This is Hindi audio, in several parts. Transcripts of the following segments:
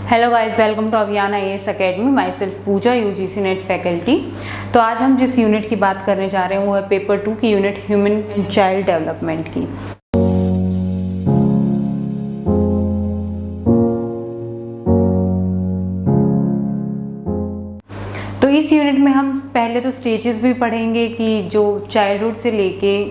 Hello guys, welcome to Abhiyan IAS academy. Myself Pooja, UGC NET faculty. तो आज हम जिस यूनिट की बात करने जा रहे हैं वो है पेपर 2 की unit human and child development की। तो इस यूनिट में हम पहले तो स्टेजेस भी पढ़ेंगे कि जो चाइल्डहुड से लेके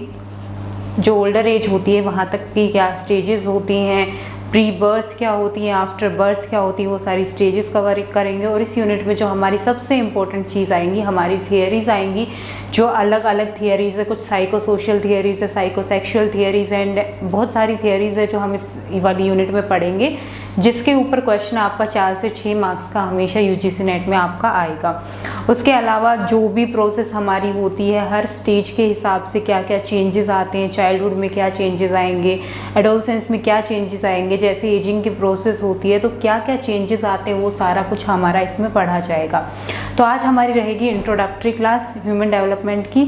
जो ओल्डर एज होती है वहाँ तक की क्या स्टेजेस होती हैं, प्री बर्थ क्या होती है, आफ्टर बर्थ क्या होती है, वो सारी स्टेजेस कवर करेंगे। और इस यूनिट में जो हमारी सबसे इम्पोर्टेंट चीज़ आएंगी, हमारी थियरीज आएंगी, जो अलग अलग थियरीज है। कुछ साइको सोशल थियरीज है, साइको सेक्शुअल थियरीज एंड बहुत सारी थियरीज है जो हम इस वाली यूनिट में पढ़ेंगे, जिसके ऊपर क्वेश्चन आपका 4 से 6 मार्क्स का हमेशा UGC नेट में आपका आएगा। उसके अलावा जो भी प्रोसेस हमारी होती है, हर स्टेज के हिसाब से क्या क्या चेंजेस आते हैं, चाइल्डहुड में क्या चेंजेस आएंगे, एडोलसेंस में क्या चेंजेस आएंगे, जैसे एजिंग की प्रोसेस होती है तो क्या क्या चेंजेस आते हैं, वो सारा कुछ हमारा इसमें पढ़ा जाएगा। तो आज हमारी रहेगी इंट्रोडक्टरी क्लास ह्यूमन डेवलपमेंट की।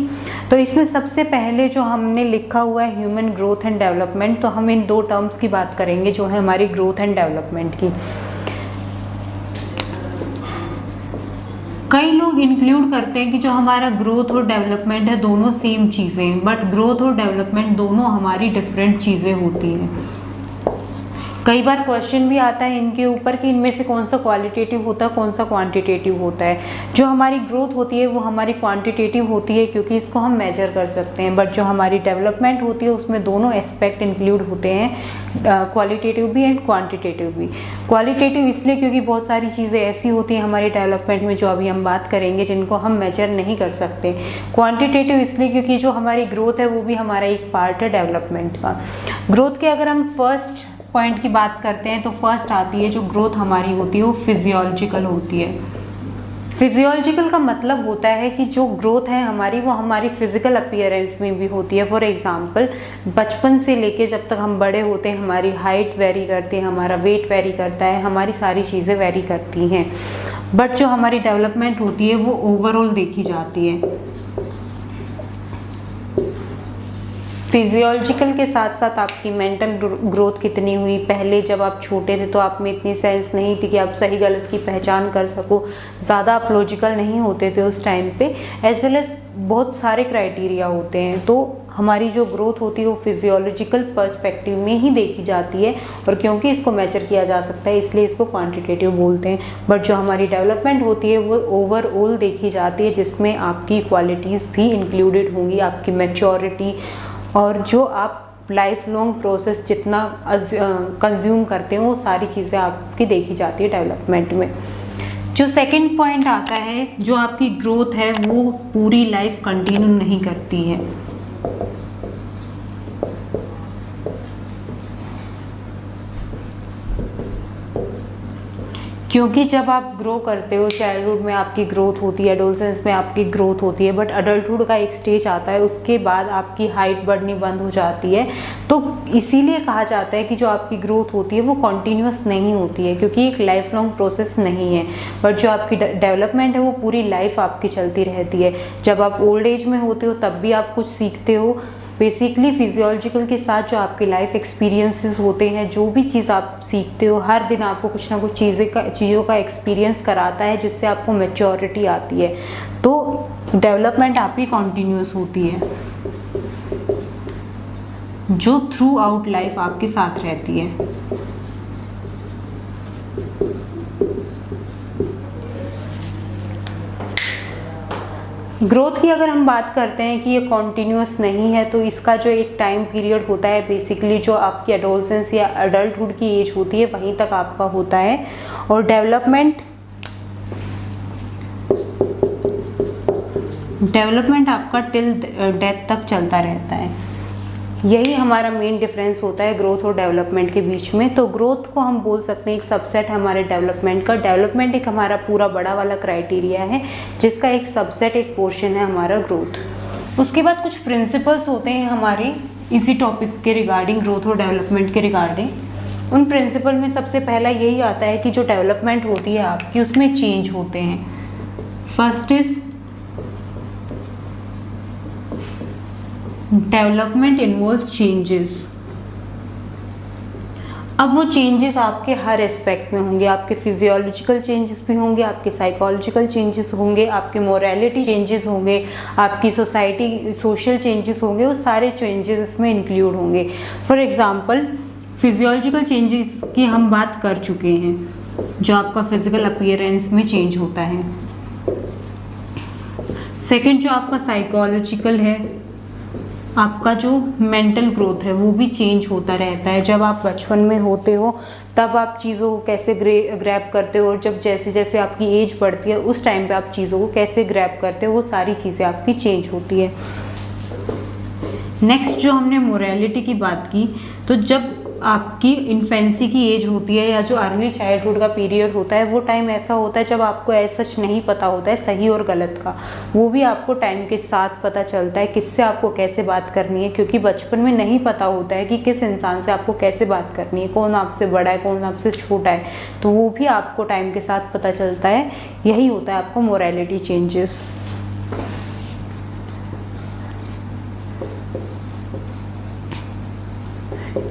तो इसमें सबसे पहले जो हमने लिखा हुआ है ह्यूमन ग्रोथ एंड डेवलपमेंट, तो हम इन दो टर्म्स की बात करेंगे जो है हमारी ग्रोथ एंड डेवलपमेंट की। कई लोग इंक्लूड करते हैं कि जो हमारा ग्रोथ और डेवलपमेंट है दोनों सेम चीज़ें, बट ग्रोथ और डेवलपमेंट दोनों हमारी डिफरेंट चीज़ें होती हैं। कई बार क्वेश्चन भी आता है इनके ऊपर कि इनमें से कौन सा क्वालिटेटिव होता है, कौन सा क्वांटिटेटिव होता है। जो हमारी ग्रोथ होती है वो हमारी क्वांटिटेटिव होती है क्योंकि इसको हम मेजर कर सकते हैं, बट जो हमारी डेवलपमेंट होती है उसमें दोनों एस्पेक्ट इंक्लूड होते हैं, क्वालिटेटिव भी एंड क्वांटिटेटिव भी। क्वालिटेटिव इसलिए क्योंकि बहुत सारी चीज़ें ऐसी होती हैं हमारी डेवलपमेंट में जो अभी हम बात करेंगे जिनको हम मेजर नहीं कर सकते। क्वांटिटेटिव इसलिए क्योंकि जो हमारी ग्रोथ है वो भी हमारा एक पार्ट है डेवलपमेंट का। ग्रोथ के अगर हम फर्स्ट पॉइंट की बात करते हैं तो फर्स्ट आती है जो ग्रोथ हमारी होती है वो फिजियोलॉजिकल होती है। फिजियोलॉजिकल का मतलब होता है कि जो ग्रोथ है हमारी वो हमारी फिजिकल अपीयरेंस में भी होती है। फॉर एग्जांपल, बचपन से लेके जब तक हम बड़े होते हैं हमारी हाइट वेरी करती है, हमारा वेट वेरी करता है, हमारी सारी चीज़ें वेरी करती हैं, बट जो हमारी डेवलपमेंट होती है वो ओवरऑल देखी जाती है। फिजियोलॉजिकल के साथ साथ आपकी मेंटल ग्रोथ कितनी हुई, पहले जब आप छोटे थे तो आप में इतनी सेंस नहीं थी कि आप सही गलत की पहचान कर सको, ज़्यादा आप लॉजिकल नहीं होते थे उस टाइम पे, एज वेल एज बहुत सारे क्राइटेरिया होते हैं। तो हमारी जो ग्रोथ होती है वो फिजियोलॉजिकल पर्सपेक्टिव में ही देखी जाती है, और क्योंकि इसको मेजर किया जा सकता है इसलिए इसको क्वांटिटेटिव बोलते हैं। बट जो हमारी डेवलपमेंट होती है वो ओवरऑल देखी जाती है, जिसमें आपकी क्वालिटीज़ भी इंक्लूडेड होंगी, आपकी मैच्योरिटी और जो आप लाइफ लॉन्ग प्रोसेस जितना कंज्यूम करते हो वो सारी चीज़ें आपकी देखी जाती है डेवलपमेंट में। जो सेकंड पॉइंट आता है, जो आपकी ग्रोथ है वो पूरी लाइफ कंटिन्यू नहीं करती है। क्योंकि जब आप ग्रो करते हो, चाइल्डहुड में आपकी ग्रोथ होती है, एडोलसेंस में आपकी ग्रोथ होती है, बट अडल्टहुड का एक स्टेज आता है, उसके बाद आपकी हाइट बढ़नी बंद हो जाती है। तो इसीलिए कहा जाता है कि जो आपकी ग्रोथ होती है वो कॉन्टीन्यूस नहीं होती है, क्योंकि एक लाइफ लॉन्ग प्रोसेस नहीं है। बट जो आपकी डेवलपमेंट है वो पूरी लाइफ आपकी चलती रहती है। जब आप ओल्ड एज में होते हो तब भी आप कुछ सीखते हो। बेसिकली फिजियोलॉजिकल के साथ जो आपके लाइफ एक्सपीरियंसेस होते हैं, जो भी चीज़ आप सीखते हो, हर दिन आपको कुछ ना कुछ चीज़ों का एक्सपीरियंस कराता है, जिससे आपको मैच्योरिटी आती है। तो डेवलपमेंट आपकी कॉन्टीन्यूस होती है, जो थ्रू आउट लाइफ आपके साथ रहती है। ग्रोथ की अगर हम बात करते हैं कि ये कॉन्टीन्यूस नहीं है, तो इसका जो एक टाइम पीरियड होता है, बेसिकली जो आपकी एडोलसेंस या अडल्टहुड की एज होती है वहीं तक आपका होता है। और डेवलपमेंट आपका टिल डेथ तक चलता रहता है। यही हमारा मेन डिफरेंस होता है ग्रोथ और डेवलपमेंट के बीच में। तो ग्रोथ को हम बोल सकते हैं एक सबसेट है हमारे डेवलपमेंट का। डेवलपमेंट एक हमारा पूरा बड़ा वाला क्राइटेरिया है, जिसका एक सबसेट, एक पोर्शन है हमारा ग्रोथ। उसके बाद कुछ प्रिंसिपल्स होते हैं हमारे इसी टॉपिक के रिगार्डिंग, ग्रोथ और डेवलपमेंट के रिगार्डिंग। उन प्रिंसिपल में सबसे पहला यही आता है कि जो डेवलपमेंट होती है आपकी उसमें चेंज होते हैं। First is development involves changes. अब वो चेंजेस आपके हर एस्पेक्ट में होंगे, आपके फिजियोलॉजिकल चेंजेस भी होंगे, आपके साइकोलॉजिकल चेंजेस होंगे, आपके मोरालिटी चेंजेस होंगे, आपकी सोशल चेंजेस होंगे, वो सारे चेंजेस इसमें इंक्लूड होंगे। फॉर एग्जांपल फिजियोलॉजिकल चेंजेस की हम बात कर चुके हैं, जो आपका फिजिकल अपीयरेंस में चेंज होता है। सेकंड जो आपका साइकोलॉजिकल है, आपका जो मेंटल ग्रोथ है वो भी चेंज होता रहता है। जब आप बचपन में होते हो तब आप चीज़ों को कैसे ग्रैब करते हो, और जब जैसे जैसे आपकी एज बढ़ती है उस टाइम पे आप चीज़ों को कैसे ग्रैब करते हो, वो सारी चीज़ें आपकी चेंज होती है। नेक्स्ट जो हमने मोरालिटी की बात की, तो जब आपकी इन्फेंसी की एज होती है या जो अर्ली चाइल्डहुड का पीरियड होता है, वो टाइम ऐसा होता है जब आपको ऐसा सच नहीं पता होता है सही और गलत का। वो भी आपको टाइम के साथ पता चलता है किससे आपको कैसे बात करनी है, क्योंकि बचपन में नहीं पता होता है कि किस इंसान से आपको कैसे बात करनी है, कौन आपसे बड़ा है कौन आपसे छोटा है, तो वो भी आपको टाइम के साथ पता चलता है। यही होता है आपको मोरालिटी चेंजेस।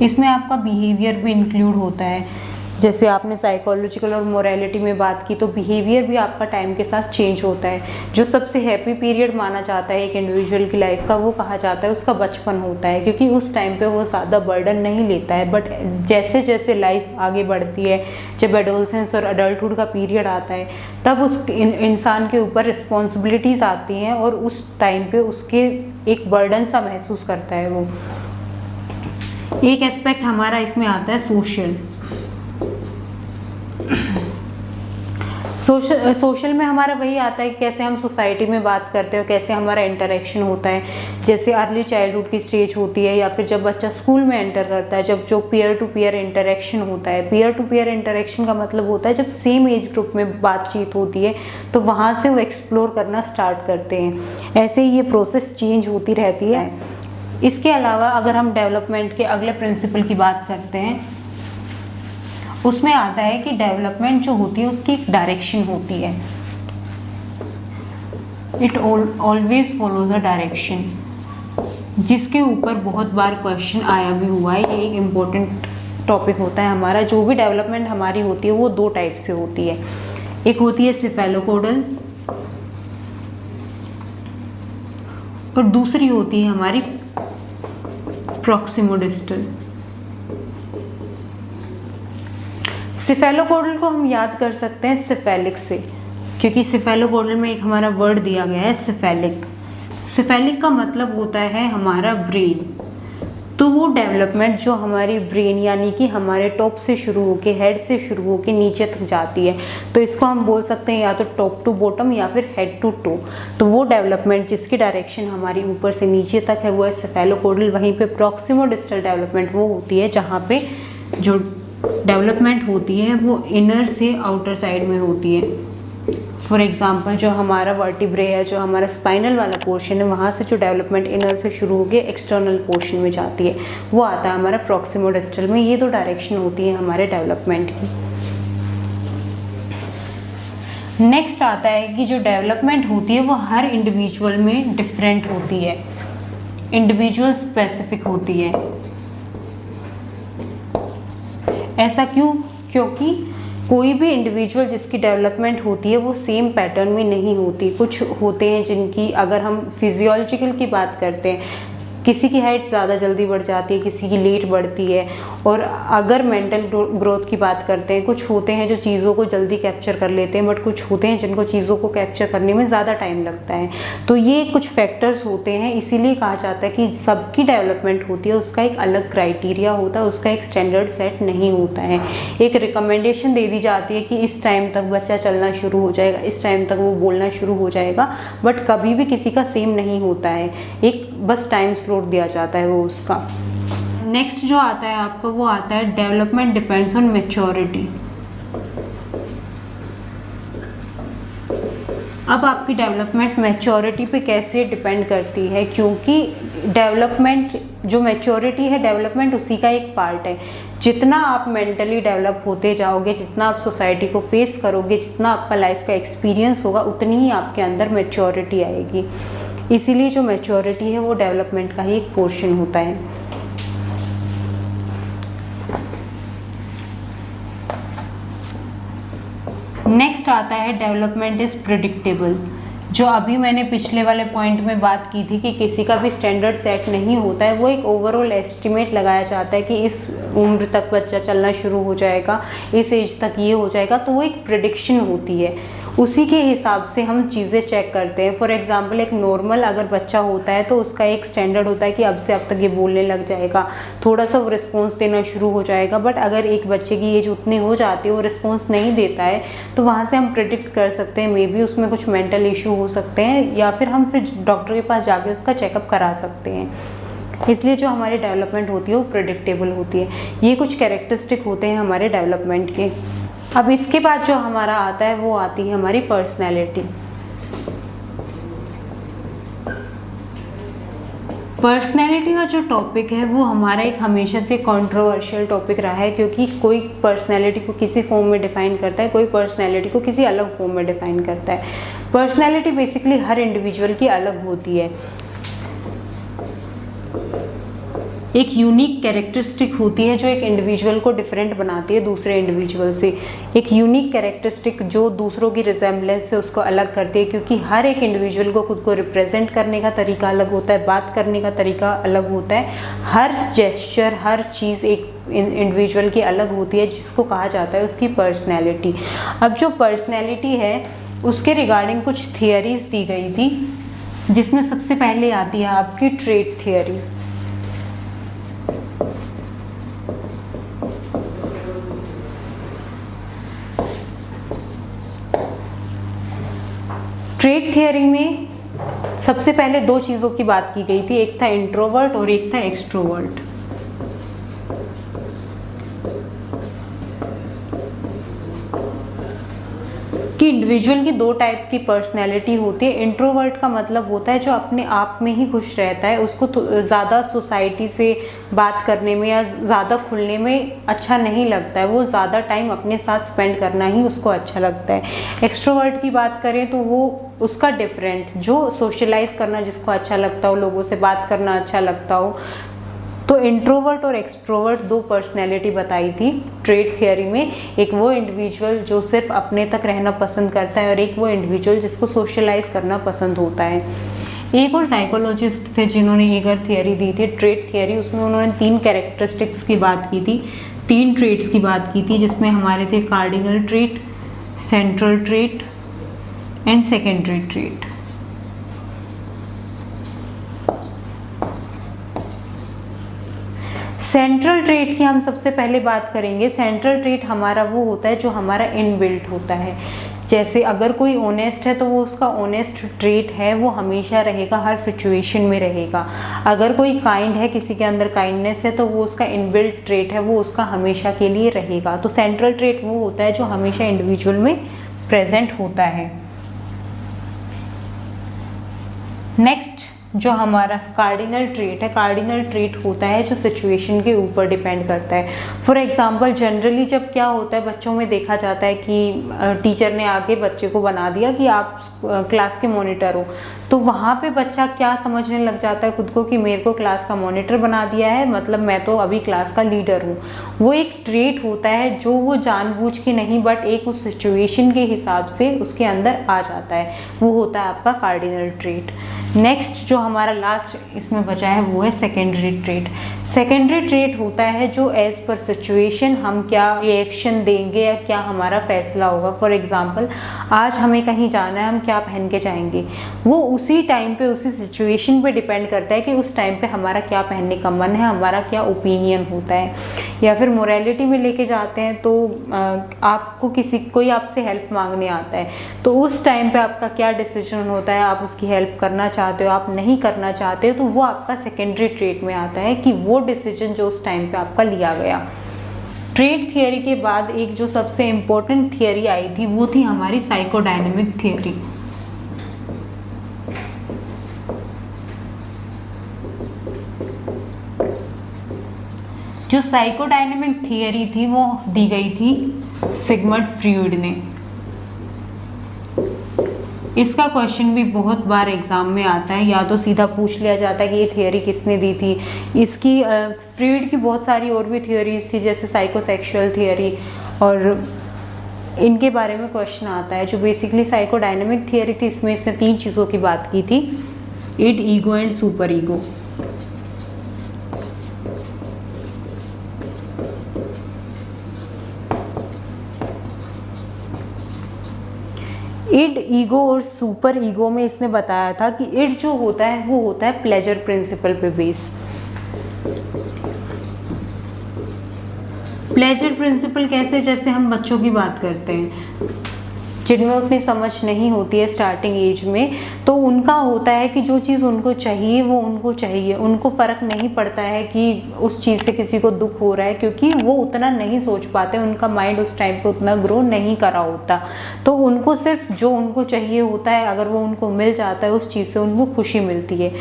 इसमें आपका बिहेवियर भी इंक्लूड होता है। जैसे आपने साइकोलॉजिकल और मोरालिटी में बात की, तो बिहेवियर भी आपका टाइम के साथ चेंज होता है। जो सबसे हैप्पी पीरियड माना जाता है एक इंडिविजुअल की लाइफ का, वो कहा जाता है उसका बचपन होता है, क्योंकि उस टाइम पे वो ज़्यादा बर्डन नहीं लेता है। बट जैसे जैसे लाइफ आगे बढ़ती है, जब एडोलसेंस और अडल्टहुड का पीरियड आता है, तब उस इंसान के ऊपर रिस्पॉन्सिबिलिटीज़ आती हैं और उस टाइम पे उसके एक बर्डन सा महसूस करता है वो। एक एस्पेक्ट हमारा इसमें आता है सोशल में हमारा वही आता है कि कैसे हम सोसाइटी में बात करते हो, कैसे हमारा इंटरेक्शन होता है। जैसे अर्ली चाइल्डहुड की स्टेज होती है, या फिर जब बच्चा स्कूल में एंटर करता है, जब जो पीयर टू पीयर इंटरेक्शन होता है। पीयर टू पीयर इंटरेक्शन का मतलब होता है जब सेम एज ग्रुप में बातचीत होती है, तो वहाँ से वो एक्सप्लोर करना स्टार्ट करते हैं। ऐसे ही ये प्रोसेस चेंज होती रहती है। इसके अलावा अगर हम डेवलपमेंट के अगले प्रिंसिपल की बात करते हैं, उसमें आता है कि डेवलपमेंट जो होती है उसकी एक डायरेक्शन होती है। It always follows a direction, जिसके ऊपर बहुत बार क्वेश्चन आया भी हुआ है। ये एक इम्पोर्टेंट टॉपिक होता है हमारा। जो भी डेवलपमेंट हमारी होती है वो दो टाइप से होती है। एक होती है सेफेलोपोडल और दूसरी होती है हमारी प्रॉक्सिमोडिस्टल। सेफेलोपोडल को हम याद कर सकते हैं सेफेलिक से, क्योंकि सेफेलोपोडल में एक हमारा वर्ड दिया गया है सेफेलिक। सेफेलिक का मतलब होता है हमारा ब्रेन। तो वो डेवलपमेंट जो हमारी ब्रेन यानी कि हमारे टॉप से शुरू होके, हेड से शुरू होके नीचे तक जाती है, तो इसको हम बोल सकते हैं या तो टॉप टू बॉटम या फिर हेड टू टो। तो वो डेवलपमेंट जिसकी डायरेक्शन हमारी ऊपर से नीचे तक है वो है सेफेलोपोडल। वहीं पे प्रॉक्सिमोडिस्टल डेवलपमेंट वो होती है जहाँ पे जो डेवलपमेंट होती है वो इनर से आउटर साइड में होती है। फॉर एग्जाम्पल जो हमारा वर्टिब्रे है, जो हमारा स्पाइनल वाला पोर्शन है, वहाँ से जो डेवलपमेंट इनर से शुरू होकर एक्सटर्नल पोर्शन में जाती है, वो आता है हमारा प्रॉक्सिमोडिस्टल में। ये दो डायरेक्शन होती है हमारे डेवलपमेंट की। नेक्स्ट आता है कि जो डेवलपमेंट होती है वो हर इंडिविजुअल में डिफरेंट होती है, इंडिविजुअल स्पेसिफिक होती है। ऐसा क्यों? क्योंकि कोई भी इंडिविजुअल जिसकी डेवलपमेंट होती है वो सेम पैटर्न में नहीं होती। कुछ होते हैं जिनकी, अगर हम फिजियोलॉजिकल की बात करते हैं, किसी की हाइट ज़्यादा जल्दी बढ़ जाती है, किसी की लेट बढ़ती है। और अगर मेंटल ग्रोथ की बात करते हैं, कुछ होते हैं जो चीज़ों को जल्दी कैप्चर कर लेते हैं, बट कुछ होते हैं जिनको चीज़ों को कैप्चर करने में ज़्यादा टाइम लगता है। तो ये कुछ फैक्टर्स होते हैं, इसीलिए कहा जाता है कि सबकी डेवलपमेंट होती है, उसका एक अलग क्राइटेरिया होता है, उसका एक स्टैंडर्ड सेट नहीं होता है। एक रिकमेंडेशन दे दी जाती है कि इस टाइम तक बच्चा चलना शुरू हो जाएगा, इस टाइम तक वो बोलना शुरू हो जाएगा, बट कभी भी किसी का सेम नहीं होता है। एक बस टाइम स्लॉट दिया जाता है वो उसका। नेक्स्ट जो आता है आपको वो आता है डेवलपमेंट डिपेंड्स ऑन मैच्योरिटी। अब आपकी डेवलपमेंट मैच्योरिटी पे कैसे डिपेंड करती है, क्योंकि डेवलपमेंट जो मैच्योरिटी है, डेवलपमेंट उसी का एक पार्ट है। जितना आप मेंटली डेवलप होते जाओगे, जितना आप सोसाइटी को फेस करोगे, जितना आपका लाइफ का एक्सपीरियंस होगा, उतनी ही आपके अंदर मैच्योरिटी आएगी। इसीलिए जो मैच्योरिटी है वो डेवलपमेंट का ही एक पोर्शन होता है। नेक्स्ट आता है डेवलपमेंट इज प्रिडिक्टेबल। जो अभी मैंने पिछले वाले पॉइंट में बात की थी कि किसी का भी स्टैंडर्ड सेट नहीं होता है, वो एक ओवरऑल एस्टिमेट लगाया जाता है कि इस उम्र तक बच्चा चलना शुरू हो जाएगा, इस एज तक ये हो जाएगा, तो वो एक प्रिडिक्शन होती है। उसी के हिसाब से हम चीज़ें चेक करते हैं। फॉर एग्जांपल एक नॉर्मल अगर बच्चा होता है तो उसका एक स्टैंडर्ड होता है कि अब से अब तक ये बोलने लग जाएगा, थोड़ा सा वो रिस्पॉन्स देना शुरू हो जाएगा। बट अगर एक बच्चे की एज उतनी हो जाती है वो रिस्पॉन्स नहीं देता है, तो वहाँ से हम प्रिडिक्ट कर सकते हैं मे बी उसमें कुछ मेंटल इशू हो सकते हैं, या फिर हम फिर डॉक्टर के पास जाके उसका चेकअप करा सकते हैं। इसलिए जो हमारी डेवलपमेंट होती है वो प्रिडिक्टेबल होती है। ये कुछ कैरेक्टरिस्टिक होते हैं हमारे डेवलपमेंट के। अब इसके बाद जो हमारा आता है वो आती है हमारी पर्सनैलिटी। पर्सनैलिटी का जो टॉपिक है वो हमारा एक हमेशा से कंट्रोवर्शियल टॉपिक रहा है, क्योंकि कोई पर्सनैलिटी को किसी फॉर्म में डिफाइन करता है, कोई पर्सनैलिटी को किसी अलग फॉर्म में डिफाइन करता है। पर्सनैलिटी बेसिकली हर इंडिविजुअल की अलग होती है। एक यूनिक कैरेक्टरिस्टिक होती है जो एक इंडिविजुअल को डिफरेंट बनाती है दूसरे इंडिविजुअल से। एक यूनिक कैरेक्टरिस्टिक जो दूसरों की रिजेम्बलेंस से उसको अलग करती है, क्योंकि हर एक इंडिविजुअल को खुद को रिप्रेजेंट करने का तरीका अलग होता है, बात करने का तरीका अलग होता है। हर जेस्चर, हर चीज़ एक इंडिविजुअल की अलग होती है, जिसको कहा जाता है उसकी पर्सनैलिटी। अब जो पर्सनैलिटी है उसके रिगार्डिंग कुछ थियरीज दी गई थी, जिसमें सबसे पहले आती है आपकी ट्रेट थियरी। ट्रेट थियरी में सबसे पहले दो चीज़ों की बात की गई थी, एक था इंट्रोवर्ट और एक था एक्सट्रोवर्ट। कि इंडिविजुअल की दो टाइप की पर्सनैलिटी होती है। इंट्रोवर्ट का मतलब होता है जो अपने आप में ही खुश रहता है, उसको ज़्यादा सोसाइटी से बात करने में या ज़्यादा खुलने में अच्छा नहीं लगता है, वो ज़्यादा टाइम अपने साथ स्पेंड करना ही उसको अच्छा लगता है। एक्सट्रोवर्ट की बात करें तो वो उसका डिफरेंट, जो सोशलाइज करना जिसको अच्छा लगता हो, लोगों से बात करना अच्छा लगता हो। तो इंट्रोवर्ट और एक्सट्रोवर्ट दो पर्सनैलिटी बताई थी ट्रेट थियरी में। एक वो इंडिविजुअल जो सिर्फ अपने तक रहना पसंद करता है, और एक वो इंडिविजुअल जिसको सोशलाइज करना पसंद होता है। एक और साइकोलॉजिस्ट थे जिन्होंने एक और थियरी दी थी ट्रेट थियरी, उसमें उन्होंने 3 कैरेक्टरिस्टिक्स की बात की थी, 3 ट्रेट्स की बात की थी, जिसमें हमारे थे cardinal trait, central trait and secondary trait. Central trait की हम सबसे पहले बात करेंगे। सेंट्रल ट्रेट हमारा वो होता है जो हमारा इनबिल्ट होता है। जैसे अगर कोई ऑनेस्ट है तो वो उसका ऑनेस्ट ट्रेट है, वो हमेशा रहेगा, हर सिचुएशन में रहेगा। अगर कोई काइंड है, किसी के अंदर काइंडनेस है, तो वो उसका इनबिल्ट ट्रेट है, वो उसका हमेशा के लिए रहेगा। तो सेंट्रल ट्रेट वो होता है जो हमेशा इंडिविजुअल में प्रेजेंट होता है। नेक्स्ट जो हमारा कार्डिनल ट्रेट है, कार्डिनल ट्रेट होता है जो सिचुएशन के ऊपर डिपेंड करता है। फॉर एग्जांपल जनरली जब क्या होता है, बच्चों में देखा जाता है कि टीचर ने आके बच्चे को बना दिया कि आप क्लास के मॉनिटर हो, तो वहाँ पे बच्चा क्या समझने लग जाता है खुद को कि मेरे को क्लास का मॉनिटर बना दिया है, मतलब मैं तो अभी क्लास का लीडर हूँ। वो एक ट्रेट होता है जो वो जानबूझ के नहीं, बट एक उस सिचुएशन के हिसाब से उसके अंदर आ जाता है, वो होता है आपका कार्डिनल ट्रेट। नेक्स्ट जो हमारा लास्ट इसमें बचा है वो है सेकेंडरी ट्रेट। सेकेंडरी ट्रेट होता है जो एज पर सिचुएशन हम क्या रिएक्शन देंगे या क्या हमारा फैसला होगा। फॉर एग्जांपल आज हमें कहीं जाना है, हम क्या पहन के जाएंगे, वो उसी टाइम पे उसी सिचुएशन पे डिपेंड करता है कि उस टाइम पे हमारा क्या पहनने का मन है, हमारा क्या ओपिनियन होता है। या फिर मोरालिटी में लेके जाते हैं तो आपको कोई आपसे हेल्प मांगने आता है, तो उस टाइम पे आपका क्या डिसीजन होता है, आप उसकी हेल्प करना चाहते हो, आप नहीं करना चाहते हो, तो वो आपका सेकेंडरी ट्रेट में आता है कि वो डिसीजन जो उस टाइम पे आपका लिया गया। ट्रेट थियरी के बाद एक जो सबसे इम्पोर्टेंट थियरी आई थी वो थी हमारी साइकोडायनेमिक थियरी। जो साइकोडायनेमिक थियरी थी वो दी गई थी सिगमंड फ्रॉइड ने। इसका क्वेश्चन भी बहुत बार एग्जाम में आता है, या तो सीधा पूछ लिया जाता है कि ये थियरी किसने दी थी। इसकी फ्रॉइड की बहुत सारी और भी थियरीज थी, जैसे साइकोसेक्सुअल थियरी और इनके बारे में क्वेश्चन आता है। जो बेसिकली साइकोडायनेमिक थियरी थी, इसमें इसने 3 चीज़ों की बात की थी, id, ego and super ego. Id, ego और सुपर ईगो में इसने बताया था कि इड जो होता है वो होता है प्लेजर प्रिंसिपल पे बेस। प्लेजर प्रिंसिपल कैसे, जैसे हम बच्चों की बात करते हैं जिनमें उतनी समझ नहीं होती है स्टार्टिंग एज में, तो उनका होता है कि जो चीज़ उनको चाहिए वो उनको चाहिए, उनको फ़र्क नहीं पड़ता है कि उस चीज़ से किसी को दुख हो रहा है, क्योंकि वो उतना नहीं सोच पाते, उनका माइंड उस टाइम पे उतना ग्रो नहीं करा होता। तो उनको सिर्फ जो उनको चाहिए होता है, अगर वो उनको मिल जाता है उस चीज़ से उनको खुशी मिलती है।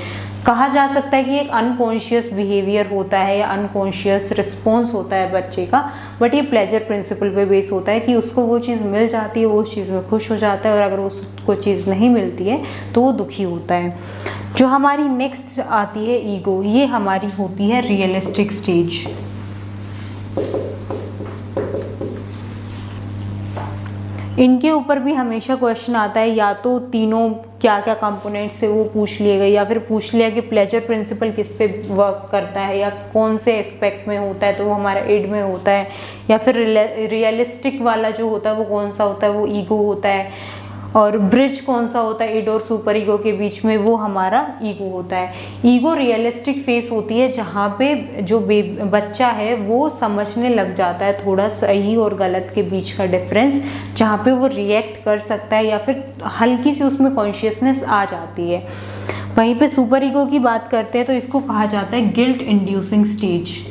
कहा जा सकता है कि एक अनकॉन्शियस बिहेवियर होता है या अनकॉन्शियस रिस्पॉन्स होता है बच्चे का, बट ये प्लेजर प्रिंसिपल पे बेस होता है कि उसको वो चीज़ मिल जाती है, वो उस चीज़ में खुश हो जाता है, और अगर उसको चीज़ नहीं मिलती है तो वो दुखी होता है। जो हमारी नेक्स्ट आती है ईगो, ये हमारी होती है रियलिस्टिक स्टेज। इनके ऊपर भी हमेशा क्वेश्चन आता है, या तो तीनों क्या क्या कंपोनेंट्स से वो पूछ लिए गए, या फिर पूछ लिया कि प्लेजर प्रिंसिपल किस पे वर्क करता है या कौन से एस्पेक्ट में होता है, तो वो हमारा इड में होता है, या फिर रियलिस्टिक वाला जो होता है वो कौन सा होता है, वो ईगो होता है, और ब्रिज कौन सा होता है इड और सुपर ईगो के बीच में, वो हमारा ईगो होता है। ईगो रियलिस्टिक फेस होती है जहाँ पे जो बच्चा है वो समझने लग जाता है थोड़ा सही और गलत के बीच का डिफरेंस, जहाँ पे वो रिएक्ट कर सकता है या फिर हल्की सी उसमें कॉन्शियसनेस आ जाती है। वहीं पे सुपर ईगो की बात करते हैं तो इसको कहा जाता है guilt inducing stage.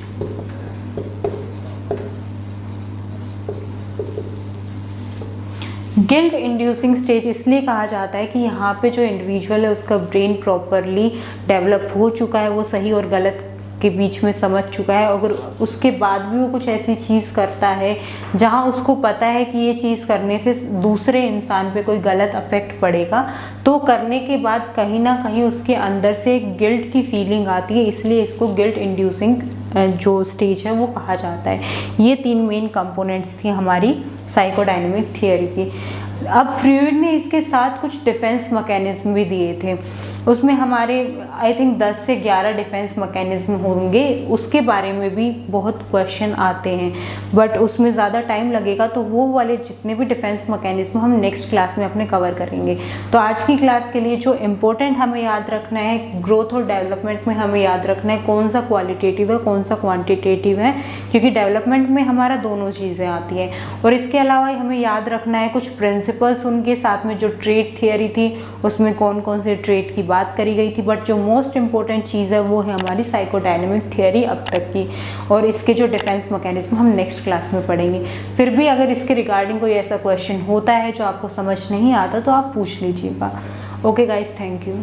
Guilt inducing stage इसलिए कहा जाता है कि यहाँ पे जो इंडिविजुअल है उसका ब्रेन प्रॉपरली डेवलप हो चुका है, वो सही और गलत के बीच में समझ चुका है, अगर उसके बाद भी वो कुछ ऐसी चीज़ करता है जहाँ उसको पता है कि ये चीज़ करने से दूसरे इंसान पे कोई गलत अफेक्ट पड़ेगा, तो करने के बाद कहीं ना कहीं उसके अंदर से एक गिल्ट की फीलिंग आती है, इसलिए इसको गिल्ट इंड्यूसिंग जो स्टेज है वो कहा जाता है। ये 3 मेन कंपोनेंट्स थी हमारी साइकोडायनेमिक थियरी की। अब फ्रूइड ने इसके साथ कुछ डिफेंस मैकेनिज्म भी दिए थे, उसमें हमारे आई थिंक 10 से 11 डिफेंस मैकेनिज्म होंगे, उसके बारे में भी बहुत क्वेश्चन आते हैं, बट उसमें ज़्यादा टाइम लगेगा, तो वो वाले जितने भी डिफेंस मैकेनिज्म हम नेक्स्ट क्लास में अपने कवर करेंगे। तो आज की क्लास के लिए जो इम्पोर्टेंट हमें याद रखना है, ग्रोथ और डेवलपमेंट में हमें याद रखना है कौन सा क्वालिटेटिव है कौन सा क्वान्टिटेटिव है, क्योंकि डेवलपमेंट में हमारा दोनों चीज़ें आती हैं। और इसके अलावा हमें याद रखना है कुछ प्रिंसिपल्स, उनके साथ में जो ट्रेट थियरी थी उसमें कौन कौन से ट्रेट की बात करी गई थी, बट जो मोस्ट इंपॉर्टेंट चीज़ है वो है हमारी साइकोडायनेमिक थियरी अब तक की, और इसके जो डिफेंस मैकेनिज्म हम नेक्स्ट क्लास में पढ़ेंगे। फिर भी अगर इसके रिगार्डिंग कोई ऐसा क्वेश्चन होता है जो आपको समझ नहीं आता तो आप पूछ लीजिएगा। Okay guys, thank you.